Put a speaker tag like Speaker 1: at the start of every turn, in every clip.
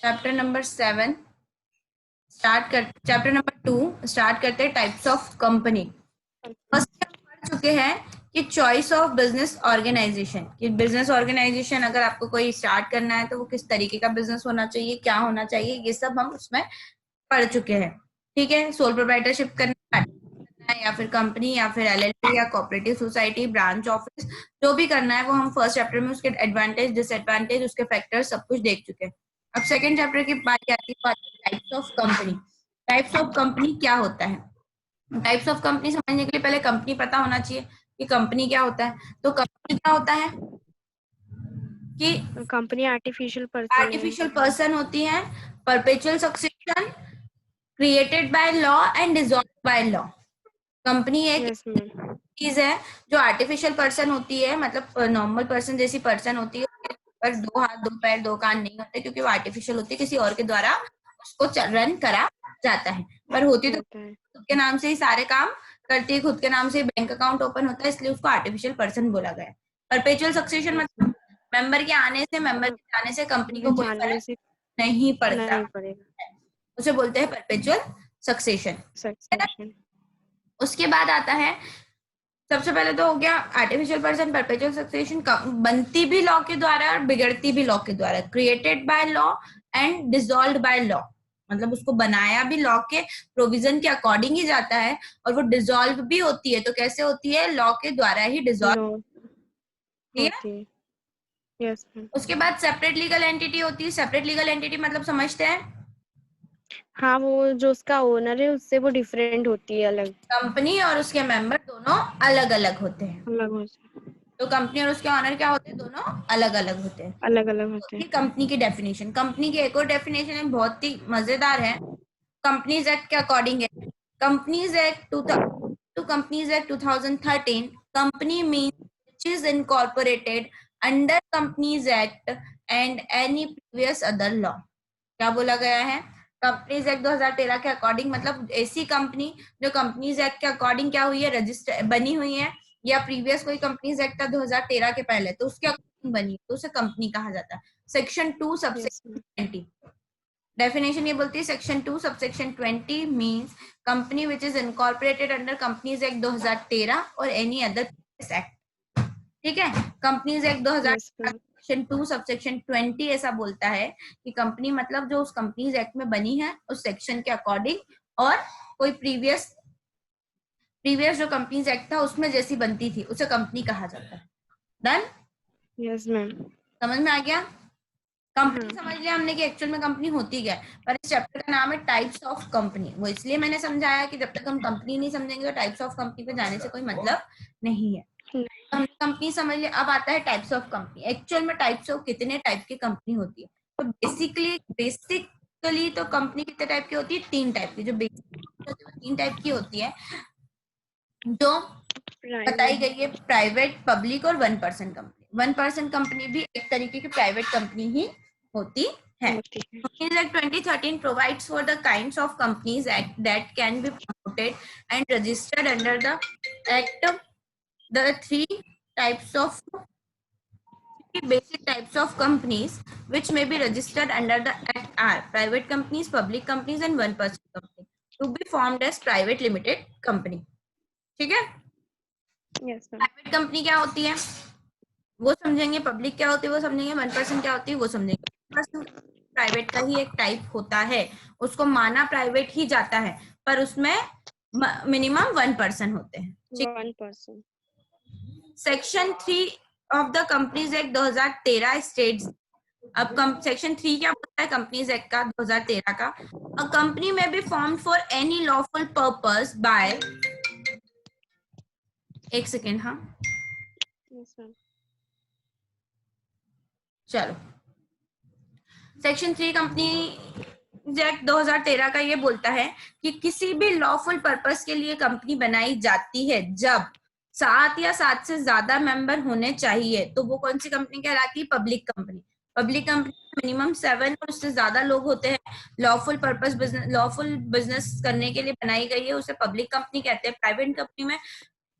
Speaker 1: Chapter number 7 chapter number 2 start करते हैं types of company. First हम पढ़ चुके हैं कि चॉइस ऑफ बिजनेस ऑर्गेनाइजेशन, कि बिजनेस ऑर्गेनाइजेशन अगर आपको कोई स्टार्ट करना है तो वो किस तरीके का बिजनेस होना चाहिए, क्या होना चाहिए, ये सब हम उसमें पढ़ चुके हैं। ठीक है, सोल प्रोप्राइटरशिप करना है या फिर कंपनी या फिर एलएलपी या कोऑपरेटिव सोसाइटी, ब्रांच ऑफिस, जो भी करना है वो हम फर्स्ट चैप्टर में उसके एडवांटेज, डिसएडवांटेज, उसके फैक्टर्स सब कुछ देख चुके हैं। अब सेकंड चैप्टर की बात आती है types of company. Types of company क्या होता है? टाइप्स ऑफ कंपनी समझने के लिए पहले कंपनी पता होना चाहिए कि कंपनी क्या होता है। तो कंपनी क्या होता है कि
Speaker 2: कंपनी
Speaker 1: आर्टिफिशियल पर्सन होती है, perpetual succession, created by law and dissolve by law. Company एक चीज है जो आर्टिफिशियल पर्सन होती है, मतलब नॉर्मल पर्सन जैसी पर्सन होती है, पर 2 हाथ 2 पैर 2 कान नहीं होते क्योंकि वो आर्टिफिशियल होती है, किसी और के द्वारा उसको रन करा जाता है। पर होती तो खुद के नाम से ही सारे काम करती है, खुद के नाम से बैंक अकाउंट ओपन होता है, इसलिए उसको आर्टिफिशियल पर्सन बोला गया है। परपेचुअल सक्सेशन मतलब मेंबर के आने से, मेंबर के जाने से कंपनी को कोई फर्क नहीं पड़ता, उसे बोलते हैं परपेचुअल सक्सेशन। उसके बाद आता है, सबसे पहले तो हो गया आर्टिफिशियल पर्सन, परपेचुअल सक्सेशन, बनती भी लॉ के द्वारा और बिगड़ती भी लॉ के द्वारा, created by law and dissolved by law, मतलब उसको बनाया भी लॉ के प्रोविजन के अकॉर्डिंग ही जाता है और वो डिसॉल्व भी होती है। तो कैसे होती है? लॉ के द्वारा ही डिसॉल्व होती है।
Speaker 2: यस।
Speaker 1: उसके बाद सेपरेट लीगल एंटिटी होती है। सेपरेट लीगल एंटिटी मतलब समझते हैं?
Speaker 2: हाँ, वो जो उसका ओनर है उससे वो डिफरेंट होती है, अलग।
Speaker 1: कंपनी और उसके मेंबर दोनों अलग अलग होते हैं।
Speaker 2: अलग हो जाए।
Speaker 1: तो कंपनी और उसके ऑनर क्या होते हैं? दोनों अलग अलग होते हैं।
Speaker 2: अलग अलग होते
Speaker 1: तो ये
Speaker 2: हैं।
Speaker 1: कंपनी की डेफिनेशन। कंपनी की एक और डेफिनेशन है, बहुत ही मजेदार है, कंपनीज एक्ट के अकॉर्डिंग है। Companies act to companies act 2013, company means which is incorporated under companies act and any previous other law. क्या बोला गया है? कंपनीज एक्ट 2013 के अकॉर्डिंग मतलब ऐसी कंपनी जो कंपनीज एक्ट के अकॉर्डिंग क्या हुई है, रजिस्टर बनी हुई है, या प्रीवियस कोई कंपनीज एक्ट था 2013 के पहले तो उसके अकॉर्डिंग बनी तो उसे कंपनी कहा जाता है। सेक्शन 2 सबसेक्शन 20, डेफिनेशन ये बोलती है, section 2 subsection 20 means company which is incorporated under companies act 2013 और एनी अदर एक्ट। ठीक है, कंपनीज एक्ट 2013 सेक्शन 2 सबसेक्शन 20 ऐसा बोलता है कि कंपनी मतलब जो उस कंपनीज एक्ट में बनी है उस सेक्शन के अकॉर्डिंग, और कोई प्रीवियस जो कंपनीज एक्ट था उसमें जैसी बनती थी उसे कंपनी कहा जाता है। डन?
Speaker 2: Yes ma'am.
Speaker 1: समझ में आ गया? कंपनी समझ लिया हमने कि एक्चुअल में कंपनी होती क्या है, पर इस चैप्टर का नाम है टाइप्स ऑफ कंपनी। वो इसलिए मैंने समझाया कि जब तक हम कंपनी नहीं समझेंगे तो टाइप्स ऑफ कंपनी पे जाने से कोई मतलब नहीं है। हमने कंपनी समझ लिया, अब आता है टाइप्स ऑफ कंपनी। एक्चुअल में टाइप्स ऑफ कितने टाइप की कंपनी होती है? तो बेसिकली तो कंपनी कितने टाइप की होती है? 3 टाइप की। जो बेसिक 3 टाइप की होती है जो बताई गई है, प्राइवेट, पब्लिक और 1% कंपनी। 1% कंपनी भी एक तरीके की प्राइवेट कंपनी ही होती है। Companies Act 2013 provides for the kinds of companies that can be promoted and registered under the act. The basic types of companies which may be registered under the act are private companies, public companies and 1% company to be formed as private limited company. ठीक है? Private company क्या होती है वो समझेंगे, public क्या होती है वो समझेंगे, 1% क्या होती है वो समझेंगे। 1% प्राइवेट का ही एक टाइप होता है, उसको माना प्राइवेट ही जाता है, पर उसमें मिनिमम 1% होते हैं।
Speaker 2: 1%।
Speaker 1: Section 3 of the companies act 2013 states, अब सेक्शन 3 क्या बोलता है कंपनीज एक्ट का 2013 का? अ कंपनी में be form for any lawful purpose by, एक सेकेंड, हाँ चलो, सेक्शन 3 कंपनी एक्ट 2013 का ये बोलता है कि किसी भी लॉफुल पर्पस के लिए कंपनी बनाई जाती है जब 7 या 7 से ज्यादा मेंबर होने चाहिए, तो वो कौन सी कंपनी कहलाती है? Public company. Public company minimum 7 और उससे ज्यादा लोग होते हैं, लॉफुल बिजनेस करने के लिए बनाई गई है, उसे पब्लिक कंपनी कहते हैं। प्राइवेट कंपनी में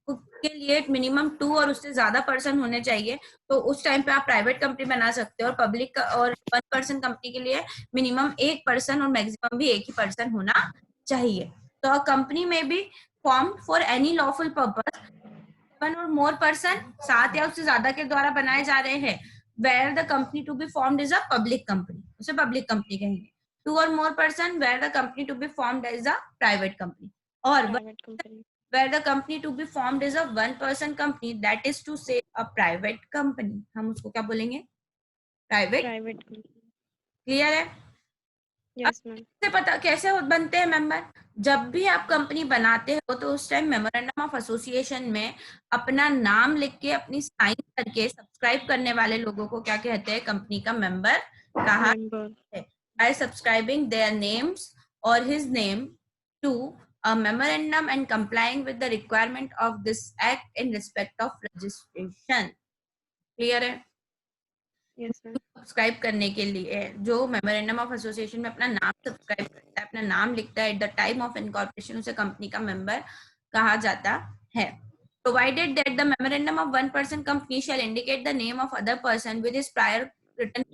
Speaker 1: के लिए मिनिमम 2 और उससे ज्यादा पर्सन होने चाहिए, तो उस टाइम पे आप प्राइवेट कंपनी बना सकते हो। और पब्लिक और 1 पर्सन कंपनी के लिए मिनिमम 1 पर्सन और मैक्सिमम भी 1 ही पर्सन होना चाहिए। तो अ कंपनी में be form for any lawful purpose, 1 और मोर पर्सन 7 या उससे ज्यादा के द्वारा बनाए जा रहे हैं, where the company to be formed is a public company, उसे पब्लिक कंपनी कहेंगे। 2 और more person where the company to be formed is a private company. और
Speaker 2: private company,
Speaker 1: where the company to be formed is a 1 person company, that is to say a private company, हम उसको क्या बोलेंगे? Private.
Speaker 2: Private company.
Speaker 1: Clear है?
Speaker 2: Yes ma'am.
Speaker 1: से पता कैसे बनते हैं मेंबर? जब भी आप कंपनी बनाते हो तो उस टाइम मेमोरेंडम ऑफ एसोसिएशन में अपना नाम लिख के अपनी साइन करके सब्सक्राइब करने वाले लोगों को क्या कहते हैं? कंपनी का मेंबर कहा
Speaker 2: मेंबर।
Speaker 1: है। By subscribing their names or his name to a memorandum and complying with the requirement of this act in respect of registration. Clear है?
Speaker 2: Yes ma'am.
Speaker 1: सब्सक्राइब करने के लिए जो मेमोरेंडम ऑफ एसोसिएशन में अपना नाम सब्सक्राइब करता है, अपना नाम लिखता है, eight the time of incorporation उसे कंपनी का मेंबर कहा जाता है। Provided that the memorandum of 1 person company shall indicate the name of other person with his prior written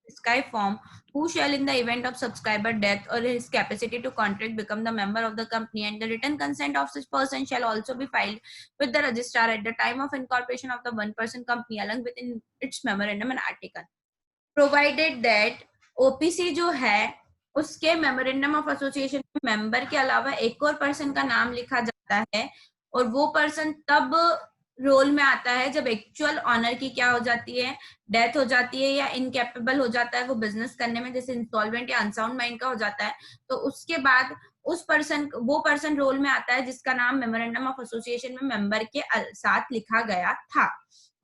Speaker 1: prescribed form, who shall in the event of subscriber death or his capacity to contract become the member of the company, and the written consent of such person shall also be filed with the registrar at the time of incorporation of the 1 person company along with in its memorandum and article. Provided that OPC जो है उसके memorandum of association में member के अलावा एक और person का नाम लिखा जाता है, और वो पर्सन तब रोल में आता है जब एक्चुअल ऑनर की क्या हो जाती है? डेथ हो जाती है या इनकेपेबल हो जाता है वो बिजनेस करने में, जैसे इंस्टॉलमेंट या अनसाउंड माइंड का हो जाता है। तो उसके बाद वो पर्सन रोल में आता है जिसका नाम मेमोरेंडम ऑफ एसोसिएशन में मेंबर के साथ लिखा गया था।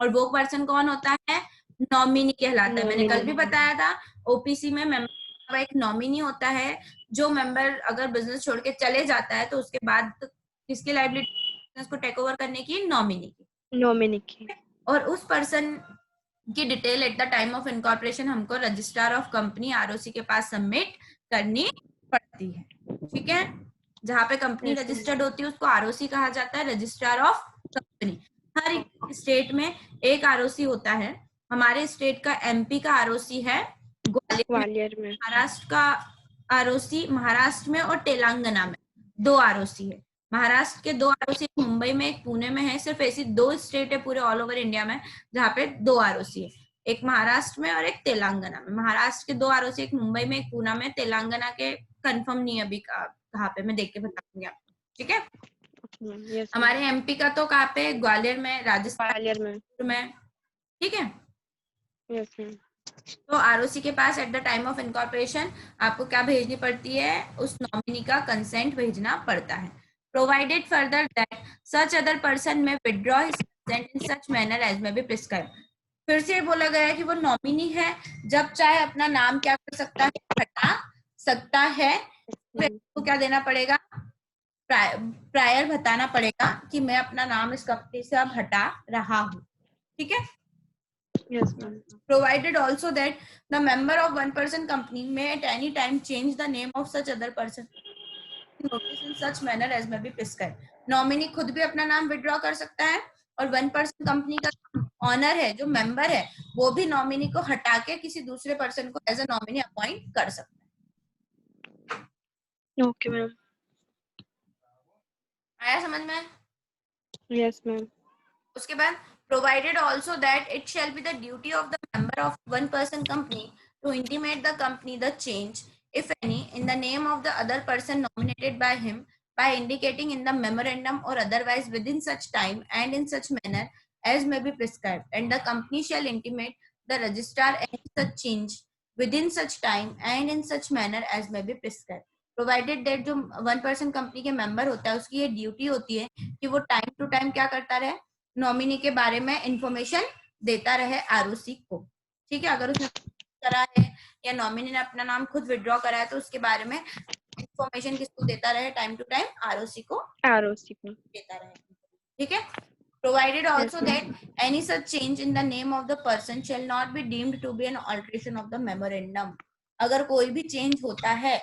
Speaker 1: और वो पर्सन कौन होता है? नॉमिनी कहलाता है। मैंने कल भी बताया था ओपीसी में मेंबर का एक नॉमिनी होता है, जो मेंबर अगर बिजनेस छोड़ के चले जाता है तो उसके बाद किसकी लाइबिलिटी बिजनेस को टेक ओवर करने की? नॉमिनी की।
Speaker 2: नॉमिनी की।
Speaker 1: और उस पर्सन की detail eight the time of incorporation हमको रजिस्ट्रार ऑफ कंपनी आरओसी के पास सबमिट करनी पड़ती है। ठीक है? जहां पे कंपनी रजिस्टर्ड होती है उसको आरओसी कहा जाता है, registrar of company. Her state में एक आरओसी होता है। हमारे स्टेट का एमपी का आरओसी है ग्वालियर में, महाराष्ट्र का आरओसी महाराष्ट्र में और तेलंगाना में 2 आरओसी है। महाराष्ट्र के 2 आरओसी, मुंबई में एक पुणे में है। सिर्फ ऐसी 2 स्टेट है पूरे ऑल ओवर इंडिया में जहाँ पे 2 आरओसी है, एक महाराष्ट्र में और एक तेलंगाना में। महाराष्ट्र के 2 आरओसी, एक मुंबई में एक पुणे में, तेलंगाना के कंफर्म नहीं अभी कहाँ पे, मैं देख के बताऊंगी आपको। ठीक है? हमारे एमपी का तो कहाँ पे? ग्वालियर में, राजस्थान में। ठीक है?
Speaker 2: यस।
Speaker 1: तो आरओसी के पास at the time of incorporation आपको क्या भेजनी पड़ती है? उस नॉमिनी का कंसेंट भेजना पड़ता है। Provided further that such other person may withdraw his consent in such manner as may be prescribe. फिर से बोला गया है कि वो नॉमिनी है, जब चाहे अपना नाम क्या कर सकता है? हटा सकता है। फिर तो क्या देना पड़ेगा? प्रायर बताना पड़ेगा कि मैं अपना नाम इस कंपनी से अब हटा रहा हूँ। ठीक है?
Speaker 2: Yes, ma'am.
Speaker 1: Provided also that the member of 1 person company may at any time change the name of such other person notice in such manner as may be prescribed. Nominee खुद भी अपना नाम विड्रॉ कर सकता है, और 1 person company का honour है, जो मेंबर है, वो भी नॉमिनी को हटा के किसी दूसरे पर्सन को एज अ नॉमिनी अपॉइंट कर सकता है।
Speaker 2: Okay ma'am.
Speaker 1: आया समझ में?
Speaker 2: Yes ma'am.
Speaker 1: उसके बाद provided also that it shall be the duty of the member of 1 person company to intimate the company the change, if any, in the name of the other person nominated by him by indicating in the memorandum or otherwise within such time and in such manner as may be prescribed, and the company shall intimate the registrar any such change within such time and in such manner as may be prescribed. Provided that जो 1 person company के member होता है उसकी ये duty होती है कि वो टाइम टू टाइम क्या करता रहे? नॉमिनी के बारे में इंफॉर्मेशन देता रहे आरओसी को। ठीक है? अगर उसने करा है या नॉमिनी ने अपना नाम खुद विड्रॉ करा है तो उसके बारे में इंफॉर्मेशन किसको देता रहे? टाइम टू टाइम आरओसी को देता रहे। ठीक है? Provided also that any such change in the name of the person shall not be deemed to be an alteration of the memorandum. अगर कोई भी चेंज होता है,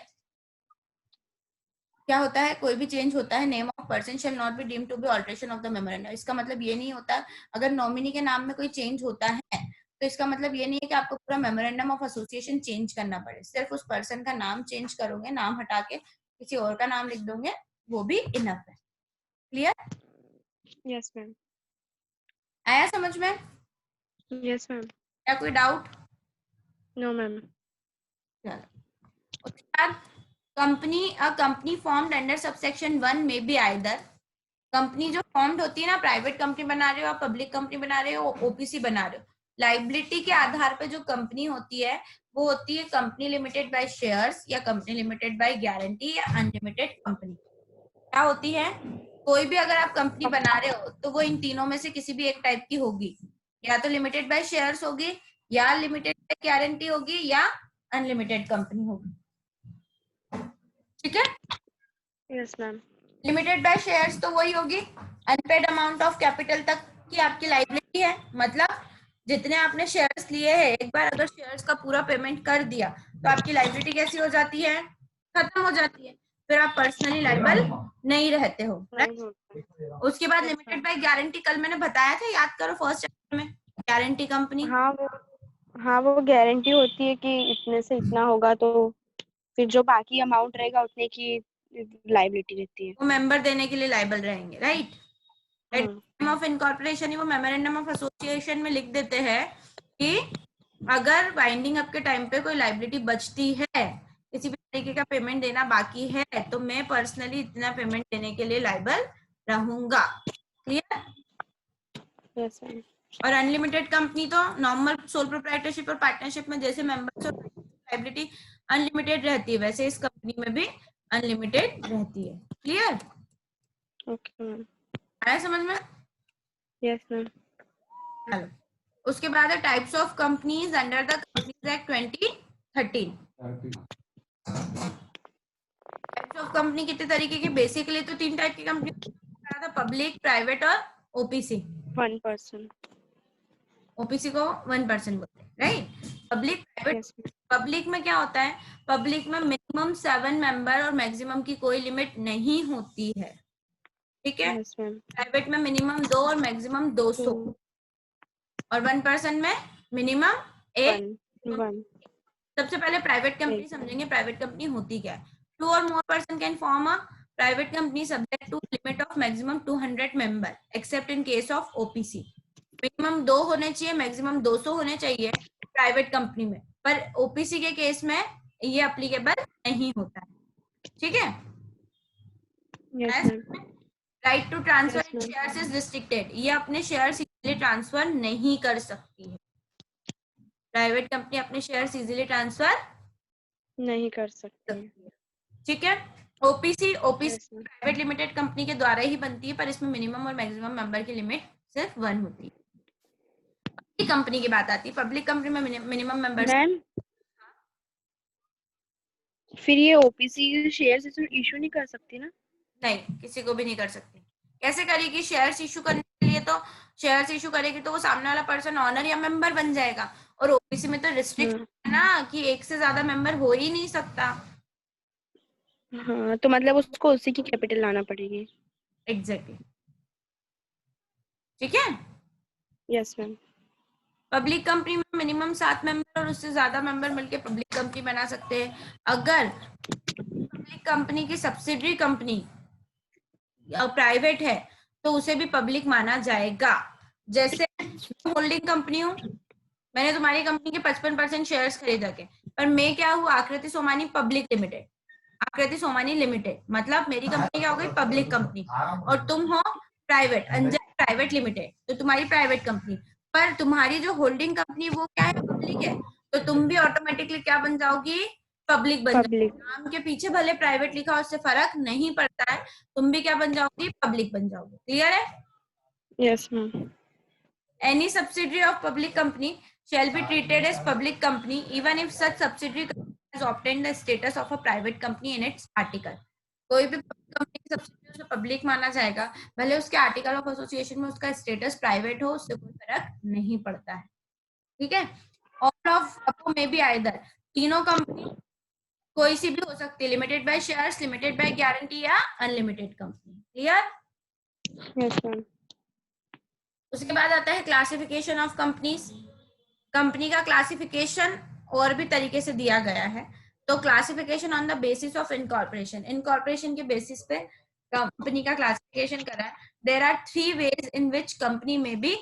Speaker 1: क्या होता है, कोई भी चेंज होता है, name of person shall not be deemed to be alteration of the memorandum. इसका मतलब ये नहीं होता, अगर नॉमिनी के नाम में कोई चेंज होता है तो इसका मतलब ये नहीं है कि आपको पूरा मेमोरेंडम ऑफ एसोसिएशन चेंज करना पड़े, सिर्फ उस पर्सन का नाम चेंज करोगे, नाम हटा के किसी और का नाम लिख दोगे, वो भी इनफ है। क्लियर?
Speaker 2: Yes ma'am.
Speaker 1: आया समझ में?
Speaker 2: Yes ma'am.
Speaker 1: क्या कोई डाउट?
Speaker 2: No ma'am.
Speaker 1: चलो, उसके बाद कंपनी फॉर्म्ड अंडर सबसेक्शन 1 में बी आइदर, कंपनी जो फॉर्म्ड होती है ना, प्राइवेट कंपनी बना रहे हो आप, पब्लिक कंपनी बना रहे हो, ओपीसी बना रहे हो, लाइबिलिटी के आधार पे जो कंपनी होती है वो होती है कंपनी लिमिटेड बाय शेयर्स, या कंपनी लिमिटेड बाय गारंटी, या अनलिमिटेड कंपनी। क्या होती है, कोई भी अगर आप कंपनी बना रहे हो तो वो इन तीनों में से किसी भी एक टाइप की होगी, या तो लिमिटेड बाय शेयर्स होगी, या लिमिटेड बाय गारंटी होगी, या अनलिमिटेड कंपनी होगी। ठीक है?
Speaker 2: Yes ma'am.
Speaker 1: Limited by shares तो वही होगी, अनपेड अमाउंट ऑफ कैपिटल तक की आपकी लाइबिलिटी है, मतलब जितने आपने शेयर्स लिए हैं, एक बार अगर शेयर्स का पूरा पेमेंट कर दिया तो आपकी लाइबिलिटी कैसी हो जाती है, खत्म हो जाती है, फिर आप पर्सनली लाइबल नहीं रहते हो,
Speaker 2: नहीं
Speaker 1: राइट?
Speaker 2: होता।
Speaker 1: उसके बाद
Speaker 2: yes
Speaker 1: limited
Speaker 2: ma'am.
Speaker 1: By guarantee, कल मैंने बताया था, याद करो फर्स्ट चैप्टर में, गारंटी कंपनी।
Speaker 2: हाँ वो गारंटी होती है कि इतने से इतना होगा, तो फिर जो बाकी अमाउंट रहेगा उतने की लाइबिलिटी रहती है।
Speaker 1: वो मेंबर देने के लिए लाइबल रहेंगे, राइट? एट
Speaker 2: हाँ।
Speaker 1: टाइम ऑफ इनकॉर्पोरेशन वो मेमोरेंडम ऑफ एसोसिएशन में लिख देते हैं कि अगर बाइंडिंग अप के टाइम पे कोई लाइबिलिटी बचती है, किसी भी तरीके का पेमेंट देना बाकी है, तो मैं पर्सनली इतना पेमेंट देने के लिए लाइबल रहूंगा। क्लियर?
Speaker 2: Yes ma'am.
Speaker 1: और अनलिमिटेड कंपनी तो नॉर्मल सोल प्रोप्राइटरशिप और पार्टनरशिप में जैसे मेंबर्स और लाइबिलिटी अनलिमिटेड रहती है, वैसे इस कंपनी में भी अनलिमिटेड रहती है। क्लियर?
Speaker 2: Okay ma'am.
Speaker 1: आया समझ में?
Speaker 2: Yes ma'am.
Speaker 1: चलो, उसके बाद है types of companies under the companies act 2013। Types of company कितने तरीके की, बेसिकली तो 3 टाइप की कंपनी था, पब्लिक, प्राइवेट और ओपीसी।
Speaker 2: 1%।
Speaker 1: ओपीसी को 1% बोलते हैं, right? Public, private.
Speaker 2: Yes ma'am.
Speaker 1: Public में क्या होता है, पब्लिक में मिनिमम 7 मेंबर और मैक्सिमम की कोई लिमिट नहीं होती है, ठीक है?
Speaker 2: Yes ma'am.
Speaker 1: प्राइवेट में मिनिमम 2 और मैक्सिमम 200, और 1% में मिनिमम 1।
Speaker 2: 1।
Speaker 1: सबसे पहले प्राइवेट कंपनी समझेंगे, प्राइवेट कंपनी होती क्या है। 2 और more person can form a private company subject to limit of maximum 200 member except in case of OPC. Minimum 2 होने चाहिए, मैक्सिमम 200 होने चाहिए प्राइवेट कंपनी में, पर ओपीसी के केस में ये अप्लीकेबल नहीं होता है। ठीक है?
Speaker 2: Yes ma'am.
Speaker 1: Right to transfer
Speaker 2: yes
Speaker 1: in
Speaker 2: ma'am.
Speaker 1: Shares is restricted, ये अपने शेयर्स इजीली ट्रांसफर नहीं कर सकती है। प्राइवेट कंपनी अपने शेयर्स इजीली ट्रांसफर
Speaker 2: नहीं कर सकते।
Speaker 1: सकती है। ठीक है? OPC
Speaker 2: yes ma'am.
Speaker 1: Private limited company के द्वारा ही बनती है, पर इसमें मिनिमम और मैक्सिमम मेंबर की लिमिट सिर्फ 1 होती है। पब्लिक कंपनी की बात आती है, पब्लिक कंपनी में मिनिमम मेंबर्स
Speaker 2: मैम फिर ये ओपीसी शेयर्स इशू नहीं कर सकती ना?
Speaker 1: नहीं, किसी को भी नहीं कर सकती। कैसे करेगी? शेयर्स इशू करने के लिए तो शेयर्स इशू करेगी तो वो सामने वाला पर्सन ऑनर या मेंबर बन जाएगा, और ओपीसी में तो रिस्ट्रिक्ट
Speaker 2: हाँ।
Speaker 1: है ना कि एक से ज्यादा मेंबर हो ही नहीं सकता।
Speaker 2: हाँ तो मतलब उसको उसी की कैपिटल लाना पड़ेगी।
Speaker 1: एग्जैक्टली। ठीक है?
Speaker 2: Yes ma'am.
Speaker 1: पब्लिक कंपनी में मिनिमम 7 मेंबर और उससे ज्यादा मेंबर मिलकर पब्लिक कंपनी बना सकते हैं। अगर पब्लिक कंपनी की सब्सिडरी कंपनी प्राइवेट है तो उसे भी पब्लिक माना जाएगा। जैसे होल्डिंग कंपनी हूँ, मैंने तुम्हारी कंपनी के 55% शेयर्स खरीदा के, पर मैं क्या हूँ, आकृति सोमानी पब्लिक लिमिटेड, आकृति सोमानी लिमिटेड, मतलब मेरी कंपनी क्या हो गई, पब्लिक कंपनी, और तुम हो प्राइवेट, अंजन प्राइवेट लिमिटेड, तो तुम्हारी प्राइवेट कंपनी, पर तुम्हारी जो होल्डिंग कंपनी वो क्या है, पब्लिक है, तो तुम भी ऑटोमेटिकली क्या बन जाओगी, पब्लिक बन जाओगी।
Speaker 2: पब्लिक।
Speaker 1: नाम के पीछे भले प्राइवेट लिखा, उससे फर्क नहीं पड़ता है, तुम भी क्या बन जाओगी, पब्लिक बन जाओगी। क्लियर है?
Speaker 2: Yes ma'am.
Speaker 1: Any subsidiary of public company shall be treated as public company even if such subsidiary has obtained the status of a private company in its article. कोई भी कंपनी की subsidy उसे public माना जाएगा, भले उसके article of association में उसका स्टेटस प्राइवेट हो, उससे कोई फर्क नहीं पड़ता है। ठीक है? All of above may be either, तीनों कंपनी कोई सी भी हो सकती है, limited by shares, limited by guarantee या unlimited company. Clear?
Speaker 2: Yes ma'am.
Speaker 1: उसके बाद आता है क्लासिफिकेशन ऑफ कंपनीज। कंपनी का क्लासिफिकेशन और भी तरीके से दिया गया है। तो classification on the basis of incorporation, incorporation के बेसिस पे कंपनी का क्लासिफिकेशन करा है। There are 3 ways in which company में बी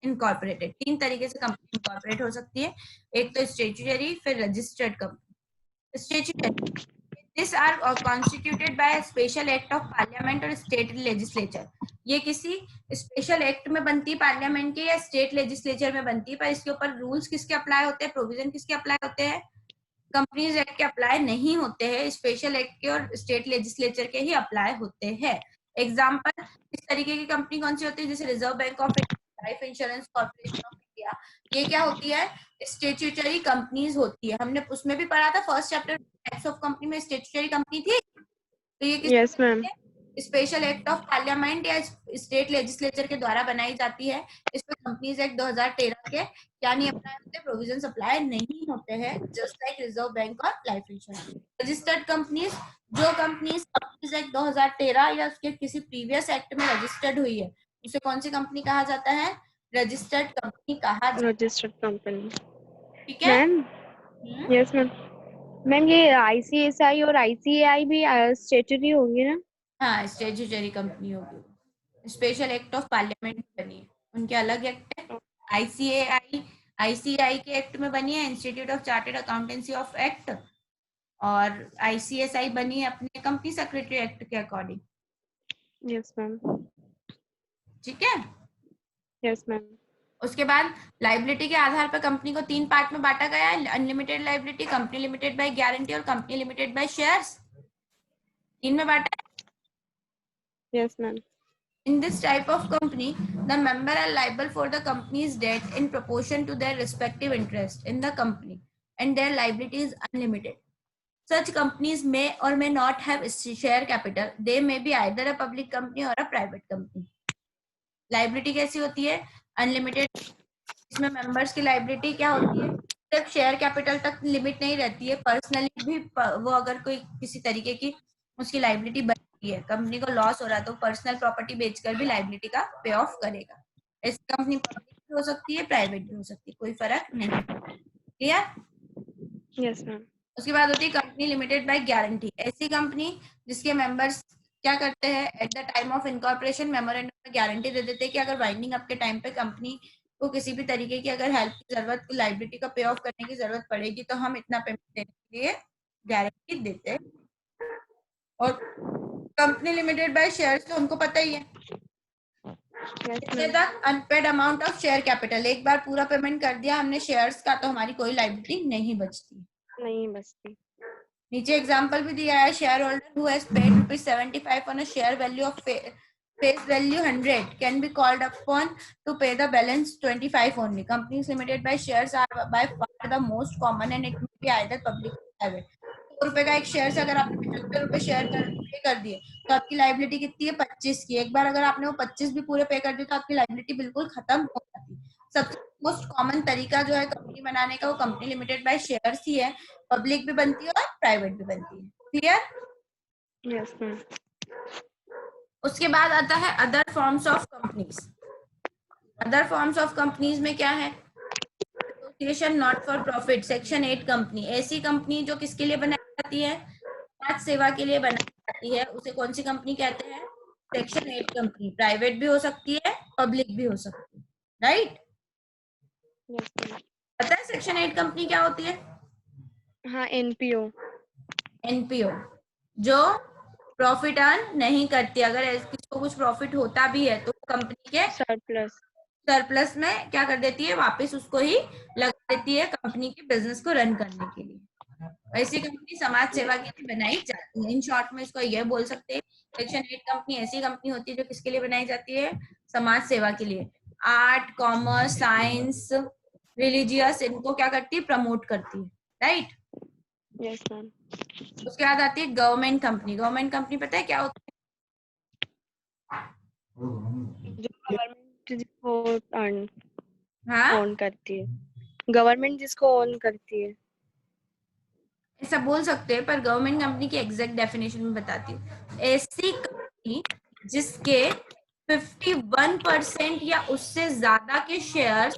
Speaker 1: इनकॉर्पोरेटेड, 3 तरीके से कंपनी इनकॉर्पोरेट हो सकती है। एक तो स्टेचुटरी, फिर registered company. Statutory, this are constituted by special act of parliament और स्टेट लेजिस्लेचर। ये किसी स्पेशल एक्ट में बनती है, पार्लियामेंट के या स्टेट लेजिस्लेचर में बनती है, पर इसके ऊपर रूल्स किसके अप्लाई होते हैं, प्रोविजन किसके अप्लाई होते हैं, कंपनीज एक्ट के अप्लाई नहीं होते हैं, स्पेशल एक्ट के और स्टेट लेजिस्लेचर के ही अप्लाई होते हैं। एग्जाम्पल, इस तरीके की कंपनी कौन सी होती है, जैसे reserve bank of India, life insurance corporation of India, ये क्या होती है, स्टेट्यूटरी कंपनीज होती है। हमने उसमें भी पढ़ा था first chapter types of company में, स्टेट्यूटरी कंपनी थी। तो ये
Speaker 2: yes ma'am.
Speaker 1: Special act of parliament या स्टेट लेजिस्लेचर के द्वारा बनाई जाती है। इस पर कंपनीज एक्ट 2013 के क्या नहीं अप्लाई होते, प्रोविजन अप्लाई नहीं होते हैं, जस्ट लाइक रिजर्व बैंक और लाइफ इंश्योरेंस। रजिस्टर्ड कंपनीज, जो कंपनीज कंपनीज एक्ट 2013 या उसके किसी प्रीवियस एक्ट में रजिस्टर्ड हुई है, उसे कौन सी कंपनी कहा जाता है, रजिस्टर्ड कंपनी कहा जाता है।
Speaker 2: Registered company.
Speaker 1: ठीक है?
Speaker 2: Ma'am, yes ma'am. मैम ये आईसीएसआई और आईसीएआई भी स्टेचुरी होगी ना?
Speaker 1: हाँ, स्टेट्यूटरी कंपनी होगी, स्पेशल एक्ट ऑफ पार्लियामेंट बनी है, उनके अलग एक्ट है। आईसीएआई आईसीआई के एक्ट में बनी है, institute of chartered accountancy of act, और आईसीएसआई बनी है अपने कंपनी सेक्रेटरी एक्ट के अकॉर्डिंग।
Speaker 2: Yes ma'am.
Speaker 1: ठीक है?
Speaker 2: Yes ma'am.
Speaker 1: उसके बाद लाइबिलिटी के आधार पर कंपनी को 3 पार्ट में बांटा गया है, unlimited liability, company limited by guarantee और कंपनी लिमिटेड बाय शेयर्स, 3 में बांटा है।
Speaker 2: Yes ma'am.
Speaker 1: In this type of company, the member are liable for the company's debt in proportion to their respective interest in the company, and their liability is unlimited. Such companies may or may not have share capital. They may be either a public company or a private company. Liability कैसी होती है? Unlimited. इसमें members की liability क्या होती है, सिर्फ share capital तक लिमिट नहीं रहती है, पर्सनली भी वो अगर कोई किसी तरीके की उसकी लाइबिलिटी बनती है, कंपनी को लॉस हो रहा है, तो पर्सनल प्रॉपर्टी बेचकर भी लाइबिलिटी का पे ऑफ करेगा। ऐसी कंपनी पब्लिक भी हो सकती है, प्राइवेट भी हो सकती है, कोई फर्क नहीं। क्लियर?
Speaker 2: Yes ma'am.
Speaker 1: उसके बाद होती है कंपनी लिमिटेड बाय गारंटी, ऐसी कंपनी जिसके मेंबर्स क्या करते हैं, eight the time of incorporation memorandum में गारंटी दे देते हैं कि अगर वाइंडिंग अप के टाइम पे कंपनी को किसी भी तरीके की अगर हेल्प की जरूरत, लाइबिलिटी का पे ऑफ करने की जरूरत पड़ेगी, तो हम इतना पेमेंट देने के लिए गारंटी देते हैं। और कंपनी लिमिटेड बाय शेयर्स तो उनको पता ही है, कितने तक, unpaid amount of share capital, एक बार पूरा पेमेंट कर दिया हमने शेयर्स का, तो हमारी कोई लाइबिलिटी नहीं बचती।
Speaker 2: नहीं बचती।
Speaker 1: नीचे एग्जांपल भी दिया है, share holder who has paid ₹75 on a share value of face value 100 can be called upon to pay the balance 25 only. Companies limited by shares are by far the most common and it may be either public or private. ₹100 का एक share से अगर आपने ₹75 share पे कर दिए, तो आपकी लाइबिलिटी कितनी है, 25 की। एक बार अगर आपने वो 25 भी पूरे पे कर दिए, तो आपकी लाइबिलिटी बिल्कुल खत्म हो जाती है। सबसे मोस्ट कॉमन तरीका जो है कंपनी बनाने का, वो कंपनी लिमिटेड बाय शेयर्स ही है, पब्लिक भी बनती है और प्राइवेट भी बनती है। क्लियर?
Speaker 2: Yes ma'am.
Speaker 1: उसके बाद आता है other forms of companies. Other forms of companies में क्या है, association not for profit, section 8 company, ऐसी कंपनी जो किसके लिए बनाई जाती है, समाज सेवा के लिए बनाई जाती है, उसे कौन सी कंपनी कहते हैं, सेक्शन 8 कंपनी। प्राइवेट भी हो सकती है, पब्लिक भी हो सकती है, राइट?
Speaker 2: Yes ma'am.
Speaker 1: पता है सेक्शन 8 कंपनी क्या होती है?
Speaker 2: हाँ, एनपीओ।
Speaker 1: एनपीओ, जो प्रॉफिट अर्न नहीं करती, अगर किसको कुछ प्रॉफिट होता भी है तो कंपनी के
Speaker 2: सरप्लस।
Speaker 1: सरप्लस में क्या कर देती है, वापस उसको ही लगा देती है कंपनी के बिजनेस को रन करने के लिए। ऐसी कंपनी समाज सेवा के लिए बनाई जाती है। इन शॉर्ट में इसको ये बोल सकते हैं, सेक्शन 8 कंपनी ऐसी कंपनी होती है जो किसके लिए बनाई जाती है, समाज सेवा के लिए। आर्ट, कॉमर्स, साइंस, रिलीजियस, इनको क्या करती है, प्रमोट करती है, राइट?
Speaker 2: Yes ma'am.
Speaker 1: उसके बाद आती है गवर्नमेंट कंपनी। गवर्नमेंट कंपनी पता है क्या होती है?
Speaker 2: जो गवर्नमेंट जिसको
Speaker 1: हाँ,
Speaker 2: ओन करती है, गवर्नमेंट जिसको ओन करती है।
Speaker 1: ऐसा बोल सकते हैं, पर गवर्नमेंट कंपनी की एग्जैक्ट डेफिनेशन में बताती हूँ। ऐसी कंपनी जिसके 51% या उससे ज्यादा के शेयर्स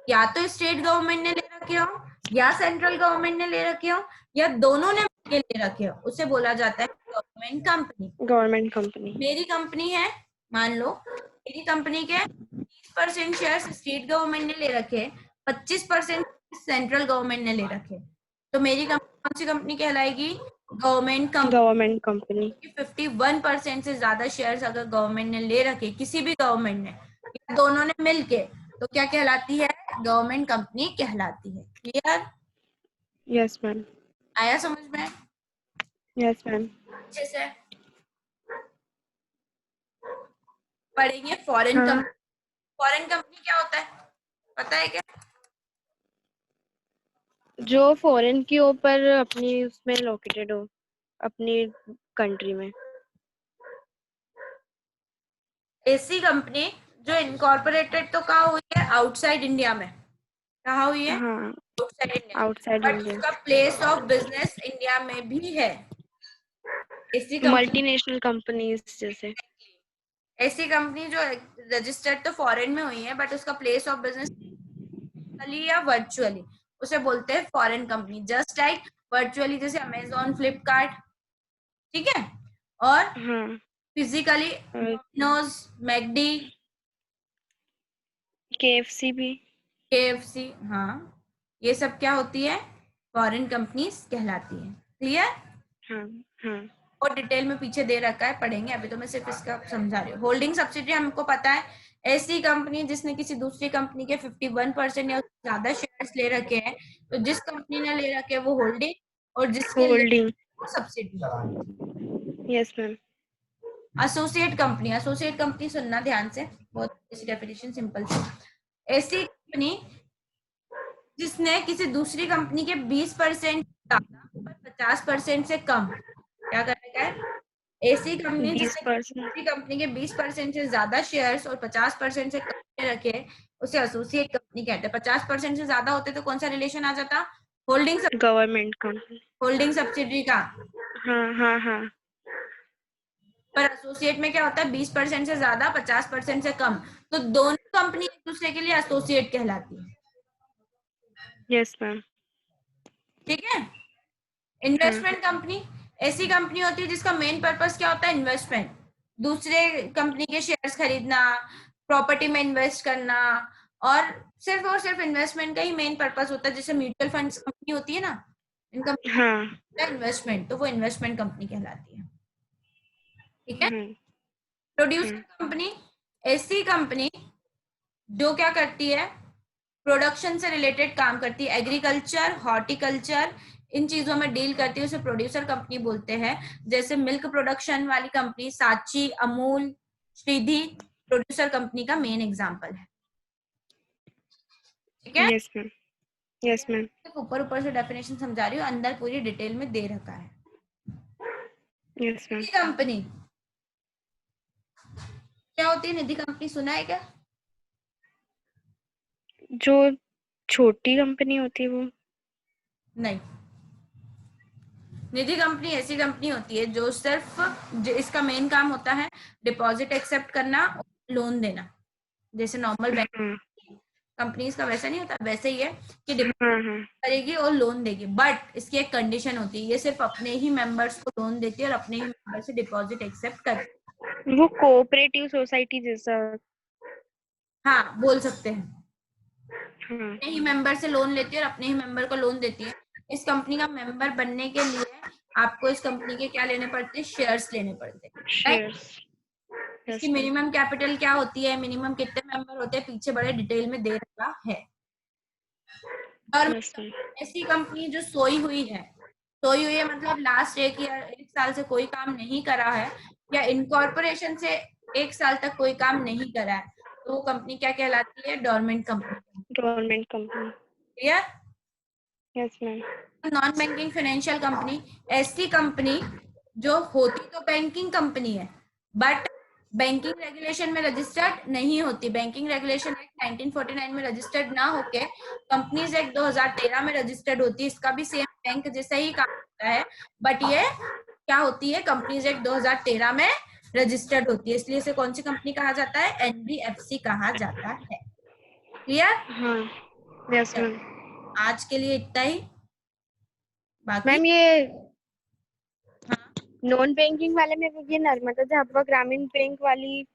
Speaker 1: या तो स्टेट गवर्नमेंट ने ले रखे हो, या सेंट्रल गवर्नमेंट ने ले रखे हो, या दोनों ने मिलकर ले रखे हो, उसे बोला जाता है गवर्नमेंट कंपनी।
Speaker 2: Government company.
Speaker 1: मेरी कंपनी है, मान लो मेरी कंपनी के 30% शेयर्स स्टेट गवर्नमेंट ने ले रखे, 25% सेंट्रल गवर्नमेंट ने ले रखे, तो मेरी कंपनी कौन सी कंपनी कहलाएगी? Government company.
Speaker 2: Government company.
Speaker 1: 51% से ज्यादा शेयर्स अगर गवर्नमेंट ने ले रखे, किसी भी गवर्नमेंट ने या दोनों ने मिलके, तो क्या कहलाती है? गवर्नमेंट कंपनी कहलाती है। क्लियर?
Speaker 2: Yes ma'am.
Speaker 1: आया समझ में?
Speaker 2: Yes ma'am.
Speaker 1: अच्छे से पढ़ेंगे। फॉरेन
Speaker 2: हाँ।
Speaker 1: कंपनी, फॉरेन कंपनी क्या होता है पता है क्या?
Speaker 2: जो फॉरेन के ऊपर अपनी उसमें लोकेटेड हो, अपनी कंट्री में।
Speaker 1: ऐसी कंपनी जो इनकॉर्पोरेटेड तो कहाँ हुई है? आउटसाइड इंडिया में। कहाँ हुई है?
Speaker 2: हाँ,
Speaker 1: outside India.
Speaker 2: Outside
Speaker 1: but
Speaker 2: India.
Speaker 1: उसका प्लेस ऑफ बिजनेस इंडिया में भी है। ऐसी कंपनी,
Speaker 2: मल्टीनेशनल कंपनीज जैसे।
Speaker 1: ऐसी कंपनी जो रजिस्टर्ड तो फॉरेन में हुई है, बट उसका प्लेस ऑफ बिजनेस या वर्चुअली, उसे बोलते हैं foreign company. Just like virtually जैसे अमेजोन, फ्लिपकार्ट, ठीक है, और
Speaker 2: हाँ।
Speaker 1: फिजिकली डोमिनोज, मैकडी,
Speaker 2: KFC भी।
Speaker 1: KFC, हाँ, ये सब क्या होती है? फॉरेन कंपनीज कहलाती है। क्लियर?
Speaker 2: हाँ। हाँ।
Speaker 1: और डिटेल में पीछे दे रखा है, पढ़ेंगे, अभी तो मैं सिर्फ इसका समझा रही हूँ। होल्डिंग सब्सिडी हमको पता है, ऐसी कंपनी जिसने किसी दूसरी कंपनी के 51% या उससे ज्यादा शेयर्स ले रखे हैं, तो जिस कंपनी ने ले रखे हैं वो होल्डिंग, और जिसके ले
Speaker 2: होल्डिंग।
Speaker 1: वो subsidy.
Speaker 2: Yes ma'am.
Speaker 1: Associate company, associate company सुनना ध्यान से, बहुत ऐसी डेफिनेशन सिंपल सी। ऐसी कंपनी जिसने किसी दूसरी कंपनी के 20% ज्यादा और 50% से कम, क्या करेगा? ऐसी कंपनी जिसने
Speaker 2: 20%।
Speaker 1: दूसरी कंपनी के 20% से ज्यादा शेयर्स और 50% से कम में रखे, उसे एसोसिएट कंपनी कहते हैं। 50% से ज्यादा होते तो कौन सा रिलेशन आ जाता? Holding,
Speaker 2: government company.
Speaker 1: Holding subsidy का।
Speaker 2: हाँ हाँ हाँ।
Speaker 1: पर एसोसिएट में क्या होता है? 20% से ज्यादा, 50% से कम, तो दोनों कंपनी एक दूसरे के लिए एसोसिएट कहलाती है।
Speaker 2: Yes ma'am.
Speaker 1: ठीक है?
Speaker 2: हाँ।
Speaker 1: इन्वेस्टमेंट कंपनी ऐसी कंपनी होती है जिसका मेन पर्पस क्या होता है? इन्वेस्टमेंट, दूसरे कंपनी के शेयर्स खरीदना, प्रॉपर्टी में इन्वेस्ट करना, और सिर्फ इन्वेस्टमेंट का ही मेन पर्पस होता है। जैसे म्यूचुअल फंड्स कंपनी होती है ना, इनका
Speaker 2: हाँ।
Speaker 1: इन्वेस्टमेंट, तो वो इन्वेस्टमेंट कंपनी कहलाती है। ठीक है?
Speaker 2: हाँ।
Speaker 1: प्रोड्यूसर कंपनी ऐसी कंपनी जो क्या करती है? प्रोडक्शन से रिलेटेड काम करती है, एग्रीकल्चर, हॉर्टिकल्चर, इन चीजों में डील करती है, उसे प्रोड्यूसर कंपनी बोलते हैं। जैसे मिल्क प्रोडक्शन वाली company Sanchi, Amul, Shreedhi, producer company का मेन एग्जांपल है। ठीक है?
Speaker 2: Yes ma'am. Yes ma'am.
Speaker 1: ऊपर ऊपर से डेफिनेशन समझा रही हूँ, अंदर पूरी डिटेल में दे रखा है।
Speaker 2: Yes ma'am.
Speaker 1: निधि कंपनी क्या होती है? निधि कंपनी सुना है क्या?
Speaker 2: जो छोटी कंपनी होती है वो।
Speaker 1: नहीं, निधि कंपनी ऐसी कंपनी होती है जो सिर्फ इसका मेन काम होता है डिपॉजिट एक्सेप्ट करना और लोन देना। जैसे नॉर्मल बैंक
Speaker 2: हाँ
Speaker 1: कंपनीज का वैसा नहीं होता, वैसे ही है कि
Speaker 2: हाँ हाँ।
Speaker 1: करेगी और लोन देगी, बट इसकी एक कंडीशन होती है, ये सिर्फ अपने ही मेंबर्स को लोन देती है और अपने ही मेंबर से डिपॉजिट एक्सेप्ट करती है।
Speaker 2: वो कोऑपरेटिव सोसाइटी जैसा।
Speaker 1: हाँ, बोल सकते हैं।
Speaker 2: हाँ।
Speaker 1: अपने ही मेंबर से लोन लेती है और अपने ही मेंबर को लोन देती है। इस कंपनी का मेंबर बनने के लिए आपको इस कंपनी के क्या लेने पड़ते हैं? शेयर्स लेने पड़ते हैं।
Speaker 2: शेयर्स।
Speaker 1: इसकी
Speaker 2: यस मैम।
Speaker 1: मिनिमम कैपिटल क्या होती है, मिनिमम कितने मेंबर होते हैं, पीछे बड़े डिटेल में दे रखा है। और
Speaker 2: यस मैम।
Speaker 1: ऐसी कंपनी जो सोई हुई है, सोई हुई है मतलब लास्ट एक साल से कोई काम नहीं करा है, या इनकॉर्पोरेशन से 1 साल तक कोई काम नहीं करा है, तो वो कंपनी क्या कहलाती है? Dormant company.
Speaker 2: Government company.
Speaker 1: Clear?
Speaker 2: Yes ma'am.
Speaker 1: Non banking financial company ऐसी कंपनी जो होती तो बैंकिंग कंपनी है, बट बैंकिंग रेगुलेशन में रजिस्टर्ड नहीं होती। बैंकिंग रेगुलेशन एक्ट 1949 में रजिस्टर्ड ना होके कंपनीज एक्ट 2013 में रजिस्टर्ड होती है। इसका भी सेम बैंक जैसा ही काम होता है, बट ये क्या होती है, कंपनीज एक्ट 2013 में रजिस्टर्ड होती है, इसलिए इसे कौन सी कंपनी कहा जाता है, एनबीएफसी कहा जाता है। क्लियर?
Speaker 2: हाँ यस मैम।
Speaker 1: आज के लिए इतना ही, बाकी
Speaker 2: मैम ये
Speaker 1: हाँ
Speaker 2: नॉन बैंकिंग वाले में ये नर्मदा झाबवा ग्रामीण बैंक वाली